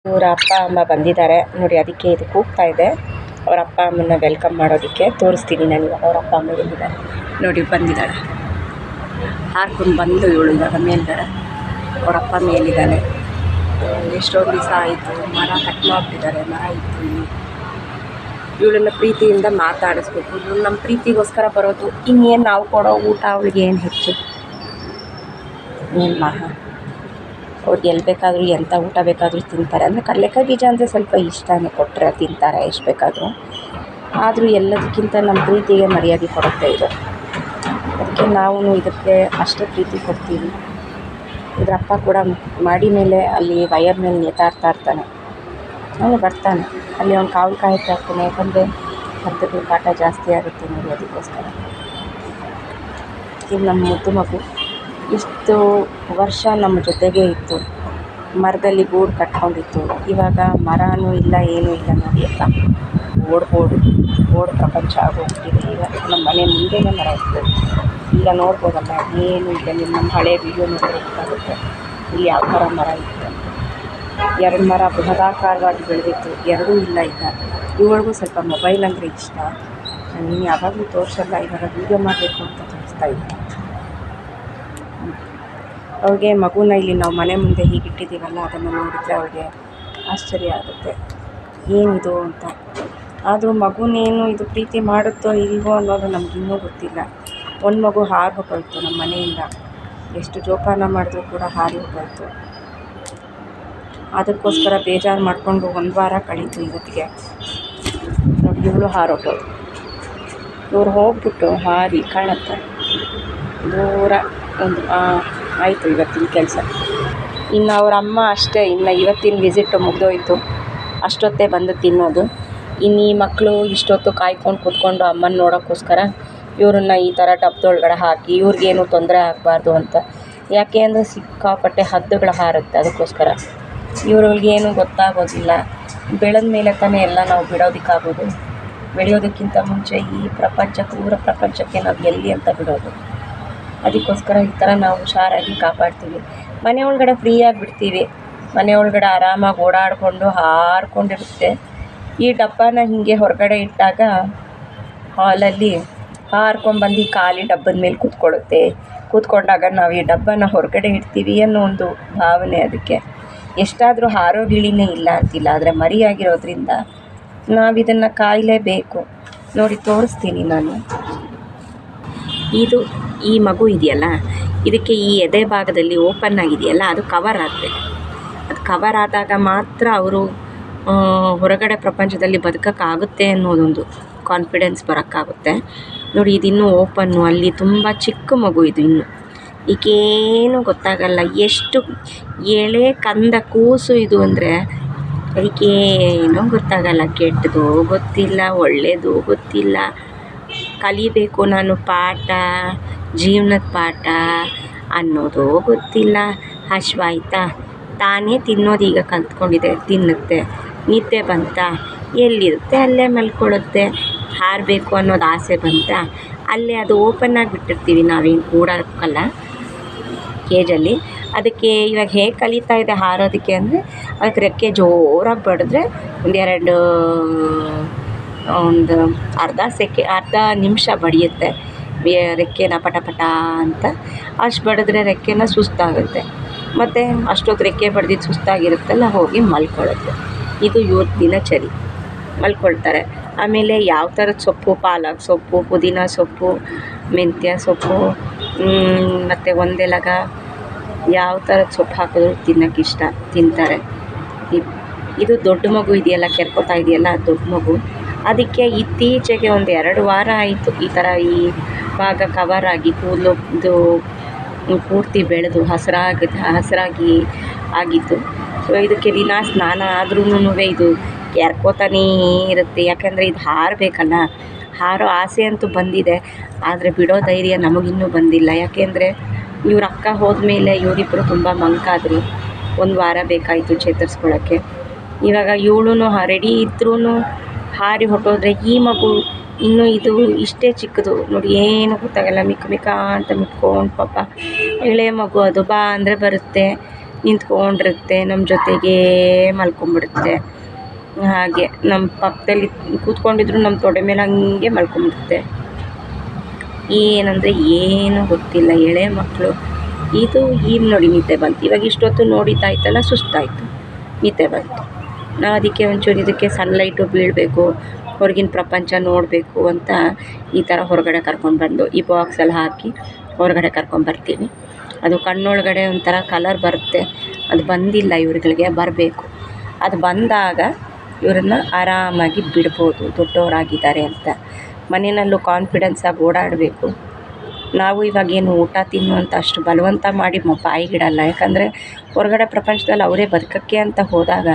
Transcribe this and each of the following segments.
ಇವರ ಅಪ್ಪ ಅಮ್ಮ ಬಂದಿದ್ದಾರೆ ನೋಡಿ, ಅದಕ್ಕೆ ಇದು ಕೂಗ್ತಾ ಇದೆ. ಅವ್ರ ಅಪ್ಪ ಅಮ್ಮನ ವೆಲ್ಕಮ್ ಮಾಡೋದಕ್ಕೆ ತೋರಿಸ್ತೀನಿ ನಾನು. ಅವ್ರ ಅಪ್ಪ ಅಮ್ಮ ಬಂದಿದ್ದಾರೆ ನೋಡಿ, ಬಂದಿದ್ದಾಳೆ ಹಾರ್ಕೊಂಡು ಬಂದು ಇವಳು ಇವಾಗ ಮೇಲ್ಗಡೆ. ಅವ್ರ ಅಪ್ಪ ಮೇಲಿದ್ದಾನೆ. ಎಷ್ಟೊಂದು ದಿವಸ ಆಯಿತು, ಮರ ಕಟ್ ಮಾಡಿಬಿಟ್ಟಿದ್ದಾರೆ. ಮರ ಇತ್ತು ಇಲ್ಲಿ. ಇವಳನ್ನ ಪ್ರೀತಿಯಿಂದ ಮಾತಾಡಿಸ್ಬೇಕು. ಇವಳು ನಮ್ಮ ಪ್ರೀತಿಗೋಸ್ಕರ ಬರೋದು. ಇನ್ನೇನು ನಾವು ಕೊಡೋ ಊಟ ಅವಳಿಗೆ ಏನು ಹೆಚ್ಚು? ಏನು ಮಹಾ ಅವ್ರಿಗೆ ಎಲ್ಲಿ ಬೇಕಾದರೂ ಎಂಥ ಊಟ ಬೇಕಾದರೂ ತಿಂತಾರೆ. ಅಂದರೆ ಕಡಲೆಕಾಯಿ ಬೀಜ ಅಂದರೆ ಸ್ವಲ್ಪ ಇಷ್ಟನೇ, ಕೊಟ್ಟರೆ ತಿಂತಾರೆ ಎಷ್ಟು ಬೇಕಾದರೂ. ಆದರೂ ಎಲ್ಲದಕ್ಕಿಂತ ನಮ್ಮ ಪ್ರೀತಿಗೆ ಮರ್ಯಾದೆ ಕೊಡುತ್ತೆ ಇದು. ಅದಕ್ಕೆ ನಾವು ಇದಕ್ಕೆ ಅಷ್ಟೇ ಪ್ರೀತಿ ಕೊಡ್ತೀವಿ. ಇದರಪ್ಪ ಕೂಡ ಮಾಡಿ ಮೇಲೆ ಅಲ್ಲಿ ವಯರ್ ಮೇಲೆ ನೇತಾಡ್ತಾ ಇರ್ತಾನೆ. ಅವನು ಬರ್ತಾನೆ ಅಲ್ಲಿ, ಅವ್ನು ಕಾವಲು ಕಾಯ್ತಾ ಇರ್ತಾನೆ. ಯಾಕಂದರೆ ಹತ್ತಕ್ಕೆ ಕಾಟ ಜಾಸ್ತಿ ಆಗುತ್ತೆ ನೋಡಿ, ಅದಕ್ಕೋಸ್ಕರ. ಇದು ನಮ್ಮ ಮುದ್ದು ಮಗು ಇಷ್ಟು ವರ್ಷ ನಮ್ಮ ಜೊತೆಗೇ ಇತ್ತು. ಮರದಲ್ಲಿ ಗೂಡು ಕಟ್ಕೊಂಡಿತ್ತು. ಇವಾಗ ಮರನೂ ಇಲ್ಲ, ಏನೂ ಇಲ್ಲ ನೋಡಿ. ಎಲ್ಲ ಓಡು ಪ್ರಪಂಚ ಆಗೋಗ್ಬಿಟ್ಟಿದೆ. ಈಗ ನಮ್ಮ ಮನೆ ಮುಂದೆನೇ ಮರ ಇರ್ತದೆ. ಈಗ ನೋಡ್ಬೋದಲ್ಲ, ಏನೂ ಇಲ್ಲ. ನಮ್ಮ ಹಳೆ ವೀಡಿಯೋ ನೋಡಿದ್ರೆ ಗೊತ್ತಾಗುತ್ತೆ ಇಲ್ಲಿ ಯಾವ ಥರ ಮರ ಇತ್ತು. 2 ಮರ ಬೃಹದಾಕಾರವಾಗಿ ಬೆಳೆದಿತ್ತು, 2 ಇಲ್ಲ ಈಗ. ಇವಳಿಗೂ ಸ್ವಲ್ಪ ಮೊಬೈಲ್ ಅಂದರೆ ಇಷ್ಟ. ನೀನು ಯಾವಾಗಲೂ ತೋರಿಸಲ್ಲ, ಇವಾಗ ವೀಡಿಯೋ ಮಾಡಬೇಕು ಅಂತ ತೋರಿಸ್ತಾ ಇದ್ದೆ. ಅವ್ಳಿಗೆ ಮಗುನ ಇಲ್ಲಿ ನಾವು ಮನೆ ಮುಂದೆ ಹೀಗಿಟ್ಟಿದ್ದೀವಲ್ಲ, ಅದನ್ನು ನೋಡಿದರೆ ಅವ್ಳಿಗೆ ಆಶ್ಚರ್ಯ ಆಗುತ್ತೆ, ಏನಿದು ಅಂತ. ಆದರೂ ಮಗುನೇನು ಇದು ಪ್ರೀತಿ ಮಾಡುತ್ತೋ ಇಲ್ವೋ ಅನ್ನೋದು ನಮಗಿನ್ನೂ ಗೊತ್ತಿಲ್ಲ. ಒಂದು ಮಗು ಹಾರಿ ಹೋಗೋಯ್ತು ನಮ್ಮ ಮನೆಯಿಂದ. ಎಷ್ಟು ಜೋಪಾನ ಮಾಡಿದ್ರೂ ಕೂಡ ಹಾರಿ ಹೋಗೋಯ್ತು. ಅದಕ್ಕೋಸ್ಕರ ಬೇಜಾರು ಮಾಡಿಕೊಂಡು 1 ವಾರ ಕಳೀತು ಇವತ್ತಿಗೆ ನೋಡಿ. ಇವಳು ಹಾರೋಗೋದು. ಇವ್ರು ಹೋಗ್ಬಿಟ್ಟು ಹಾರಿ ಕಾಣುತ್ತೆ ದೂರ ಒಂದು. ಆಯಿತು ಇವತ್ತಿನ ಕೆಲಸ. ಇನ್ನು ಅವ್ರ ಅಮ್ಮ ಅಷ್ಟೇ, ಇನ್ನು ಇವತ್ತಿನ ವಿಸಿಟ್ ಮುಗಿದೋಯ್ತು. ಅಷ್ಟೊತ್ತೇ ಬಂದು ತಿನ್ನೋದು. ಇನ್ನು ಈ ಮಕ್ಕಳು ಇಷ್ಟೊತ್ತು ಕಾಯ್ಕೊಂಡು ಕೂತ್ಕೊಂಡು ಅಮ್ಮನ ನೋಡೋಕ್ಕೋಸ್ಕರ ಇವ್ರನ್ನ ಈ ಥರ ಡಬ್ಬದೊಳಗಡೆ ಹಾಕಿ, ಇವ್ರಿಗೇನು ತೊಂದರೆ ಆಗಬಾರ್ದು ಅಂತ. ಯಾಕೆ ಅಂದರೆ ಸಿಕ್ಕಾಪಟ್ಟೆ ಹದ್ದುಗಳು ಹಾರುತ್ತೆ. ಅದಕ್ಕೋಸ್ಕರ ಇವ್ರಿಗೇನು ಗೊತ್ತಾಗೋದಿಲ್ಲ. ಬೆಳೆದ ಮೇಲೆ ತಾನೇ ಎಲ್ಲ ನಾವು ಬಿಡೋದಕ್ಕಾಗೋದು. ಬೆಳೆಯೋದಕ್ಕಿಂತ ಮುಂಚೆ ಈ ಪ್ರಪಂಚಕ್ಕೆ, ಊರ ಪ್ರಪಂಚಕ್ಕೆ ನಾವು ಎಲ್ಲಿ ಅಂತ ಬಿಡೋದು. ಅದಕ್ಕೋಸ್ಕರ ಈ ಥರ ನಾವು ಹುಷಾರಾಗಿ ಕಾಪಾಡ್ತೀವಿ. ಮನೆ ಒಳಗಡೆ ಫ್ರೀಯಾಗಿ ಬಿಡ್ತೀವಿ. ಮನೆ ಒಳಗಡೆ ಆರಾಮಾಗಿ ಓಡಾಡಿಕೊಂಡು ಹಾರ್ಕೊಂಡಿರುತ್ತೆ. ಈ ಡಬ್ಬನ ಹೀಗೆ ಹೊರಗಡೆ ಇಟ್ಟಾಗ ಹಾಲಲ್ಲಿ ಹಾರ್ಕೊಂಡ್ಬಂದು ಖಾಲಿ ಡಬ್ಬದ ಮೇಲೆ ಕೂತ್ಕೊಂಡಾಗ ನಾವು ಈ ಡಬ್ಬನ ಹೊರಗಡೆ ಇಡ್ತೀವಿ ಅನ್ನೋ ಒಂದು ಭಾವನೆ ಅದಕ್ಕೆ. ಎಷ್ಟಾದರೂ ಹಾರೋ ಗಿಳಿನೇ ಇಲ್ಲ ಅಂತಿಲ್ಲ, ಆದರೆ ಮರಿಯಾಗಿರೋದ್ರಿಂದ ನಾವಿದನ್ನು ಕಾಯಲೇಬೇಕು. ನೋಡಿ ತೋರಿಸ್ತೀನಿ ನಾನು. ಈ ಮಗು ಇದೆಯಲ್ಲ, ಇದಕ್ಕೆ ಈ ಎದೆ ಭಾಗದಲ್ಲಿ ಓಪನ್ ಆಗಿದೆಯಲ್ಲ, ಅದು ಕವರ್ ಆಗಬೇಕು. ಅದು ಕವರ್ ಆದಾಗ ಮಾತ್ರ ಅವರು ಹೊರಗಡೆ ಪ್ರಪಂಚದಲ್ಲಿ ಬದುಕೋಕ್ಕಾಗುತ್ತೆ ಅನ್ನೋದೊಂದು ಕಾನ್ಫಿಡೆನ್ಸ್ ಬರೋಕ್ಕಾಗುತ್ತೆ ನೋಡಿ. ಇದಿನ್ನೂ ಓಪನ್ನು, ಅಲ್ಲಿ ತುಂಬ ಚಿಕ್ಕ ಮಗು ಇದು. ಇನ್ನು ಈಗೇನು ಗೊತ್ತಾಗಲ್ಲ. ಎಷ್ಟು ಎಳೆ ಕಂದ ಕೂಸು ಇದು ಅಂದರೆ ಅದಕ್ಕೇನೂ ಗೊತ್ತಾಗಲ್ಲ. ಕೆಟ್ಟದ್ದು ಗೊತ್ತಿಲ್ಲ, ಒಳ್ಳೆಯದು ಗೊತ್ತಿಲ್ಲ. ಕಲಿಬೇಕು ನಾನು ಪಾಠ, ಜೀವನದ ಪಾಠ ಅನ್ನೋದು ಗೊತ್ತಿಲ್ಲ. ಹಶ್ವಾಯ್ತಾ, ತಾನೇ ತಿನ್ನೋದು ಈಗ ಕಲ್ತ್ಕೊಂಡಿದೆ. ತಿನ್ನುತ್ತೆ. ನಿದ್ದೆ ಬಂತ, ಎಲ್ಲಿರುತ್ತೆ ಅಲ್ಲೇ ಮಲ್ಕೊಳ್ಳುತ್ತೆ. ಹಾರಬೇಕು ಅನ್ನೋದು ಆಸೆ ಬಂತ, ಅಲ್ಲೇ ಅದು ಓಪನ್ ಆಗಿ ಬಿಟ್ಟಿರ್ತೀವಿ. ನಾವೇನು ಕೂಡಕ್ಕಲ್ಲ ಕೇಜಲ್ಲಿ. ಅದಕ್ಕೆ ಇವಾಗ ಹೇಗೆ ಕಲಿತಾ ಇದೆ ಹಾರೋದಕ್ಕೆ ಅಂದರೆ, ಅದಕ್ಕೆ ರೆಕ್ಕೆ ಜೋರಾಗಿ ಬಡಿದ್ರೆ ಒಂದು ಅರ್ಧ ನಿಮಿಷ ಬಡಿಯುತ್ತೆ ರೆಕ್ಕೆನ ಪಟ ಅಂತ. ಅಷ್ಟು ಬಡಿದ್ರೆ ರೆಕ್ಕೆನ ಸುಸ್ತಾಗುತ್ತೆ. ಮತ್ತು ಅಷ್ಟೊತ್ತು ರೆಕ್ಕೆ ಬಡ್ದಿದ್ದು ಸುಸ್ತಾಗಿರುತ್ತಲ್ಲ, ಹೋಗಿ ಮಲ್ಕೊಳ್ಳುತ್ತೆ. ಇದು ಇವ್ರ ದಿನಚರಿ. ಮಲ್ಕೊಳ್ತಾರೆ. ಆಮೇಲೆ ಯಾವ ಥರದ ಸೊಪ್ಪು, ಪಾಲಕ್ ಸೊಪ್ಪು, ಪುದೀನ ಸೊಪ್ಪು, ಮೆಂತ್ಯ ಸೊಪ್ಪು, ಮತ್ತು ಒಂದೆಲಗ, ಯಾವ ಥರದ ಸೊಪ್ಪು ಹಾಕಿದ್ರು ತಿನ್ನೋಕ್ಕಿಷ್ಟ ತಿಂತಾರೆ. ಇದು ದೊಡ್ಡ ಮಗು ಇದೆಯಲ್ಲ, ಕೆರ್ಕೋತಾ ಇದೆಯಲ್ಲ, ದೊಡ್ಡ ಮಗು. ಅದಕ್ಕೆ ಇತ್ತೀಚೆಗೆ ಒಂದು 2 ವಾರ ಆಯಿತು ಈ ಥರ ಈ ಭಾಗ ಕವರ್ ಆಗಿ, ಕೂದಲು ಇದು ಪೂರ್ತಿ ಬೆಳೆದು ಹಸಿರಾಗಿ ಆಗಿತ್ತು. ಸೊ ಇದಕ್ಕೆ ದಿನ ಸ್ನಾನ ಆದ್ರೂ ಇದು ಕೆರ್ಕೋತಾನೇ ಇರುತ್ತೆ. ಯಾಕಂದರೆ ಇದು ಹಾರಬೇಕಲ್ಲ, ಹಾರೋ ಆಸೆ ಅಂತೂ ಬಂದಿದೆ. ಆದರೆ ಬಿಡೋ ಧೈರ್ಯ ನಮಗಿನ್ನೂ ಬಂದಿಲ್ಲ. ಯಾಕೆಂದರೆ ಇವ್ರ ಅಕ್ಕ ಹೋದ್ಮೇಲೆ ಇವರಿಬ್ಬರು ತುಂಬ ಮಂಕಾದರು. 1 ವಾರ ಬೇಕಾಯಿತು ಚೇತರಿಸ್ಕೊಳ್ಳೋಕ್ಕೆ. ಇವಾಗ ಇವಳು ರೆಡಿ ಇದ್ರೂ ಹಾರಿ ಹೊಟ್ಟೋದ್ರೆ, ಈ ಮಗು ಇನ್ನೂ ಇದು ಇಷ್ಟೇ ಚಿಕ್ಕದು ನೋಡಿ, ಏನು ಗೊತ್ತಾಗಲ್ಲ. ಮಿಕ್ಕ ಅಂತ ಮಿಟ್ಕೊಂಡು ಪಾಪ ಎಳೆ ಮಗು ಅದು. ಬಾ ಅಂದರೆ ಬರುತ್ತೆ, ನಿಂತ್ಕೊಂಡಿರುತ್ತೆ, ನಮ್ಮ ಜೊತೆಗೇ ಮಲ್ಕೊಂಬಿಡುತ್ತೆ. ಹಾಗೆ ನಮ್ಮ ಪಕ್ಕದಲ್ಲಿ ಕೂತ್ಕೊಂಡಿದ್ರು ನಮ್ಮ ತೊಡೆ ಮೇಲೆ ಹಂಗೆ ಮಲ್ಕೊಂಬಿಡುತ್ತೆ. ಏನಂದರೆ ಏನೂ ಗೊತ್ತಿಲ್ಲ ಎಳೆ ಮಕ್ಕಳು. ಇದು ಈಗ ನೋಡಿ ನಿದ್ದೆ ಬಂತು. ಇವಾಗ ಇಷ್ಟೊತ್ತು ನೋಡಿದ್ದಾಯ್ತಲ್ಲ, ಸುಸ್ತಾಯಿತು, ನಿದ್ದೆ ಬಂತು. ನಾವು ಅದಕ್ಕೆ ಒಂಚೂರು ಇದಕ್ಕೆ ಸನ್ಲೈಟು ಬೀಳಬೇಕು, ಹೊರಗಿನ ಪ್ರಪಂಚ ನೋಡಬೇಕು ಅಂತ ಈ ಥರ ಹೊರಗಡೆ ಕರ್ಕೊಂಡ್ಬಂದು ಈ ಬಾಕ್ಸಲ್ಲಿ ಹಾಕಿ ಹೊರಗಡೆ ಕರ್ಕೊಂಬರ್ತೀವಿ. ಅದು ಕಣ್ಣೊಳಗಡೆ ಒಂಥರ ಕಲರ್ ಬರುತ್ತೆ. ಅದು ಬಂದಿಲ್ಲ ಇವ್ರುಗಳಿಗೆ, ಬರಬೇಕು. ಅದು ಬಂದಾಗ ಇವರನ್ನು ಆರಾಮಾಗಿ ಬಿಡ್ಬೋದು, ದೊಡ್ಡವರಾಗಿದ್ದಾರೆ ಅಂತ. ಮನೆಯಲ್ಲೂ ಕಾನ್ಫಿಡೆನ್ಸಾಗಿ ಓಡಾಡಬೇಕು. ನಾವು ಇವಾಗೇನು ಊಟ ತಿನ್ನು ಅಂತ ಅಷ್ಟು ಬಲವಂತ ಮಾಡಿ ಬಾಯಿಗಿಡಲ್ಲ. ಯಾಕಂದರೆ ಹೊರಗಡೆ ಪ್ರಪಂಚದಲ್ಲಿ ಅವರೇ ಬದುಕೋಕ್ಕೆ ಅಂತ ಹೋದಾಗ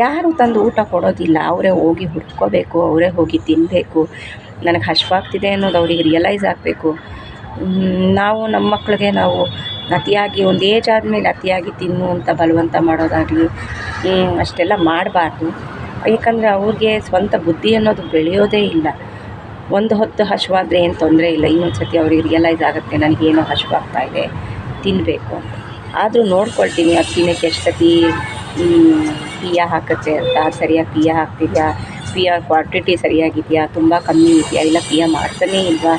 ಯಾರು ತಂದು ಊಟ ಕೊಡೋದಿಲ್ಲ. ಅವರೇ ಹೋಗಿ ಹುಡ್ಕೋಬೇಕು, ಅವರೇ ಹೋಗಿ ತಿನ್ನಬೇಕು. ನನಗೆ ಹಶ್ವಾಗ್ತಿದೆ ಅನ್ನೋದು ಅವ್ರಿಗೆ ರಿಯಲೈಸ್ ಆಗಬೇಕು. ನಾವು ನಮ್ಮ ಮಕ್ಕಳಿಗೆ ನಾವು ಅತಿಯಾಗಿ ಒಂದು ಏಜ್ ಆದಮೇಲೆ ಅತಿಯಾಗಿ ತಿನ್ನು ಅಂತ ಬಲವಂತ ಮಾಡೋದಾಗಲಿ ಅಷ್ಟೆಲ್ಲ ಮಾಡಬಾರ್ದು. ಏಕೆಂದರೆ ಅವ್ರಿಗೆ ಸ್ವಂತ ಬುದ್ಧಿ ಅನ್ನೋದು ಬೆಳೆಯೋದೇ ಇಲ್ಲ. ಒಂದು ಹೊತ್ತು ಹಶ್ವಾದರೆ ಏನು ತೊಂದರೆ ಇಲ್ಲ, ಇನ್ನೊಂದು ಸತಿ ಅವ್ರಿಗೆ ರಿಯಲೈಸ್ ಆಗುತ್ತೆ ನನಗೇನೋ ಹಶ್ವಾಗ್ತಾಯಿದೆ, ತಿನ್ನಬೇಕು ಅಂತ. ಆದರೂ ನೋಡ್ಕೊಳ್ತೀನಿ ಅದು ತಿನ್ನೋಕ್ಕೆ ಎಷ್ಟು ಸತಿ ಪಿಯ ಹಾಕುತ್ತೆ ಅಂತ, ಸರಿಯಾಗಿ ಪಿಯ ಹಾಕ್ತಿದೆಯಾ, ಪಿಯ ಕ್ವಾಂಟಿಟಿ ಸರಿಯಾಗಿದೆಯಾ, ತುಂಬ ಕಮ್ಮಿ ಇದೆಯಾ, ಇಲ್ಲ ಪಿಯ ಮಾಡ್ತಾನೇ ಇಲ್ವಾ,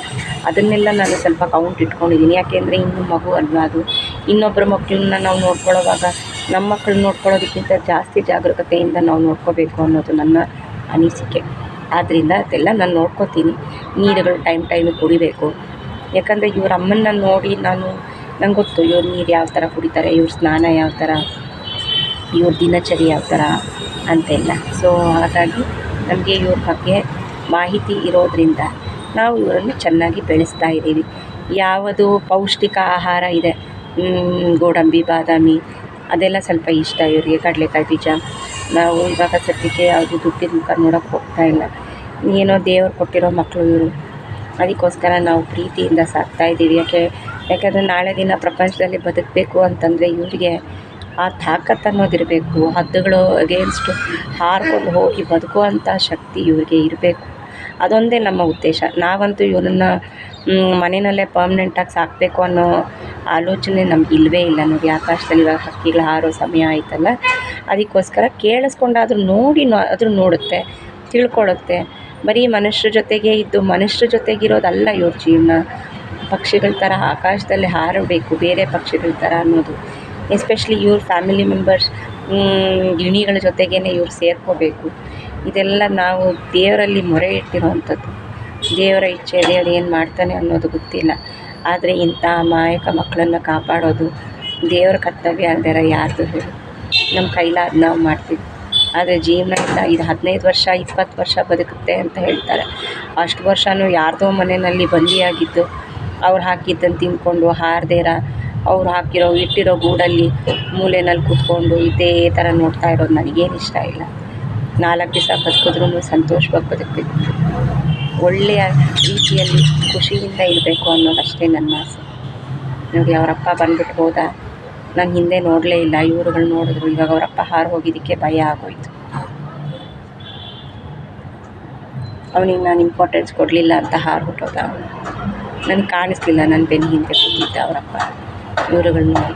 ಅದನ್ನೆಲ್ಲ ನಾನು ಸ್ವಲ್ಪ ಕೌಂಟ್ ಇಟ್ಕೊಂಡಿದ್ದೀನಿ. ಯಾಕೆಂದರೆ ಇನ್ನೂ ಮಗು ಅಲ್ವಾ ಅದು. ಇನ್ನೊಬ್ಬರ ಮಕ್ಕಳನ್ನ ನಾವು ನೋಡ್ಕೊಳ್ಳೋವಾಗ ನಮ್ಮ ಮಕ್ಕಳು ನೋಡ್ಕೊಳ್ಳೋದಕ್ಕಿಂತ ಜಾಸ್ತಿ ಜಾಗರೂಕತೆಯಿಂದ ನಾವು ನೋಡ್ಕೋಬೇಕು ಅನ್ನೋದು ನನ್ನ ಅನಿಸಿಕೆ. ಆದ್ದರಿಂದ ಅದೆಲ್ಲ ನಾನು ನೋಡ್ಕೋತೀನಿ. ನೀರುಗಳು ಟೈಮಿಗೆ ಕುಡಿಬೇಕು. ಯಾಕಂದರೆ ಇವ್ರ ಅಮ್ಮನ್ನ ನೋಡಿ ನಂಗೆ ಗೊತ್ತು ಇವ್ರು ನೀರು ಯಾವ ಥರ ಕುಡಿತಾರೆ, ಇವ್ರ ಸ್ನಾನ ಯಾವ ಥರ, ಇವ್ರ ದಿನಚರಿ ಯಾವ ಥರ ಅಂತೆಲ್ಲ. ಸೊ ಹಾಗಾಗಿ ನಮಗೆ ಇವ್ರ ಬಗ್ಗೆ ಮಾಹಿತಿ ಇರೋದರಿಂದ ನಾವು ಇವರನ್ನು ಚೆನ್ನಾಗಿ ಬೆಳೆಸ್ತಾ ಇದ್ದೀವಿ. ಯಾವುದು ಪೌಷ್ಟಿಕ ಆಹಾರ ಇದೆ, ಗೋಡಂಬಿ, ಬಾದಾಮಿ ಅದೆಲ್ಲ ಸ್ವಲ್ಪ ಇಷ್ಟ ಇವರಿಗೆ. ಕಡಲೆಕಾಯಿ ಬೀಜ ನಾವು ಇವಾಗ ಸದ್ಯಕ್ಕೆ ಯಾವುದು ದುಡ್ಡಿನ ಮುಖ ನೋಡೋಕ್ಕೆ ಹೋಗ್ತಾಯಿಲ್ಲ. ಏನೋ ದೇವ್ರು ಕೊಟ್ಟಿರೋ ಮಕ್ಕಳು ಇವರು, ಅದಕ್ಕೋಸ್ಕರ ನಾವು ಪ್ರೀತಿಯಿಂದ ಸಾಕ್ತಾಯಿದ್ದೀವಿ. ಯಾಕೆಂದರೆ ನಾಳೆ ದಿನ ಪ್ರಪಂಚದಲ್ಲಿ ಬದುಕಬೇಕು ಅಂತಂದರೆ ಇವರಿಗೆ ಆ ತಾಕತ್ತು ಅನ್ನೋದಿರಬೇಕು. ಹದ್ದುಗಳು ಅಗೇನ್ಸ್ಟು ಹಾರ್ಕೊಂಡು ಹೋಗಿ ಬದುಕುವಂಥ ಶಕ್ತಿ ಇವ್ರಿಗೆ ಇರಬೇಕು. ಅದೊಂದೇ ನಮ್ಮ ಉದ್ದೇಶ. ನಾವಂತೂ ಇವರನ್ನು ಮನೆಯಲ್ಲೇ ಪರ್ಮನೆಂಟಾಗಿ ಸಾಕಬೇಕು ಅನ್ನೋ ಆಲೋಚನೆ ನಮ್ಗೆ ಇಲ್ಲವೇ ಇಲ್ಲ. ನೋಡಿ ಆಕಾಶದಲ್ಲಿ ಇವಾಗ ಹಕ್ಕಿಗಳು ಹಾರೋ ಸಮಯ ಆಯ್ತಲ್ಲ, ಅದಕ್ಕೋಸ್ಕರ ಕೇಳಿಸ್ಕೊಂಡಾದ್ರೂ ನೋಡಿ ಆದರೂ ನೋಡುತ್ತೆ, ತಿಳ್ಕೊಳ್ಳುತ್ತೆ. ಬರೀ ಮನುಷ್ಯರ ಜೊತೆಗೆ ಇದ್ದು ಮನುಷ್ಯರ ಜೊತೆಗಿರೋದಲ್ಲ ಇವ್ರ ಜೀವನ. ಪಕ್ಷಿಗಳ ಥರ ಆಕಾಶದಲ್ಲಿ ಹಾರಬೇಕು, ಬೇರೆ ಪಕ್ಷಿಗಳ ಥರ ಅನ್ನೋದು. ಎಸ್ಪೆಷಲಿ ಇವ್ರ ಫ್ಯಾಮಿಲಿ ಮೆಂಬರ್ಸ್, ಗಿಣಿಗಳ ಜೊತೆಗೇ ಇವ್ರು ಸೇರ್ಕೋಬೇಕು. ಇದೆಲ್ಲ ನಾವು ದೇವರಲ್ಲಿ ಮೊರೆ ಇಟ್ಟಿರೋವಂಥದ್ದು. ದೇವರ ಇಚ್ಛೆ ದೇವರು ಏನು ಮಾಡ್ತಾನೆ ಅನ್ನೋದು ಗೊತ್ತಿಲ್ಲ. ಆದರೆ ಇಂಥ ಅಮಾಯಕ ಮಕ್ಕಳನ್ನು ಕಾಪಾಡೋದು ದೇವರ ಕರ್ತವ್ಯ ಅಲ್ದಿರ ಯಾರ್ದು ಹೇಳಿ. ನಮ್ಮ ಕೈಲಾದ ನಾವು ಮಾಡ್ತೀವಿ. ಆದರೆ ಜೀವನದಿಂದ ಇದು 15 ವರ್ಷ 20 ವರ್ಷ ಬದುಕುತ್ತೆ ಅಂತ ಹೇಳ್ತಾರೆ. ಅಷ್ಟು ವರ್ಷವೂ ಯಾರ್ದೋ ಮನೆಯಲ್ಲಿ ಬಂದಿಯಾಗಿದ್ದು ಅವ್ರು ಹಾಕಿದ್ದನ್ನು ತಿಂದ್ಕೊಂಡು ಹಾರದೇರ ಅವ್ರು ಇಟ್ಟಿರೋ ಗೂಡಲ್ಲಿ ಮೂಲೆಯಲ್ಲಿ ಕೂತ್ಕೊಂಡು ಇದೇ ಥರ ನೋಡ್ತಾ ಇರೋದು ನನಗೇನು ಇಷ್ಟ ಇಲ್ಲ. 4 ದಿವಸ ಬದುಕಿದ್ರೂ ಸಂತೋಷವಾಗಿ ಬದುಕಬೇಕು, ಒಳ್ಳೆಯ ರೀತಿಯಲ್ಲಿ ಖುಷಿಯಿಂದ ಇರಬೇಕು ಅನ್ನೋದಷ್ಟೇ ನನ್ನ ಆಸೆ. ನೋಡಿ ಅವರಪ್ಪ ಬಂದ್ಬಿಟ್ಟು ಹೋದ, ನಾನು ಹಿಂದೆ ನೋಡಲೇ ಇಲ್ಲ. ಇವರುಗಳು ನೋಡಿದ್ರು. ಇವಾಗ ಅವರಪ್ಪ ಹಾರು ಹೋಗಿದ್ದಕ್ಕೆ ಭಯ ಆಗೋಯ್ತು. ಅವನಿಗೆ ನಾನು ಇಂಪಾರ್ಟೆನ್ಸ್ ಕೊಡಲಿಲ್ಲ ಅಂತ ಹಾರು ಹೊಟ್ಟೋದ. ನನಗೆ ಕಾಣಿಸ್ಲಿಲ್ಲ, ನನ್ನ ಬೆನ್ನ ಹಿಂದೆ ಕೂತಿದ್ದ ಅವರಪ್ಪ. ಇವರುಗಳು ನೋಡಿ.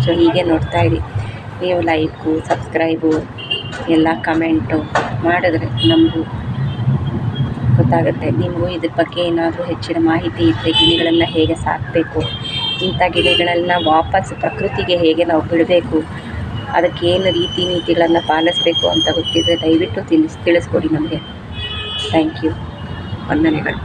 ಸೊ ಹೀಗೆ ನೋಡ್ತಾಯಿರಿ. ನೀವು ಲೈಕು, ಸಬ್ಸ್ಕ್ರೈಬು ಎಲ್ಲ ಕಮೆಂಟು ಮಾಡಿದ್ರೆ ನಮಗೂ ಗೊತ್ತಾಗುತ್ತೆ. ನಿಮಗೂ ಇದ್ರ ಬಗ್ಗೆ ಏನಾದರೂ ಹೆಚ್ಚಿನ ಮಾಹಿತಿ ಇದ್ದರೆ, ಗಿಳಿಗಳನ್ನು ಹೇಗೆ ಸಾಕಬೇಕು, ಇಂಥ ಗಿಳಿಗಳನ್ನು ವಾಪಸ್ ಪ್ರಕೃತಿಗೆ ಹೇಗೆ ನಾವು ಬಿಡಬೇಕು, ಅದಕ್ಕೇನು ರೀತಿ ನೀತಿಗಳನ್ನು ಪಾಲಿಸಬೇಕು ಅಂತ ಗೊತ್ತಿದ್ದರೆ ದಯವಿಟ್ಟು ತಿಳಿಸ್ಕೊಡಿ ನಮಗೆ. Thank you. ವಂದನೆಗಳು.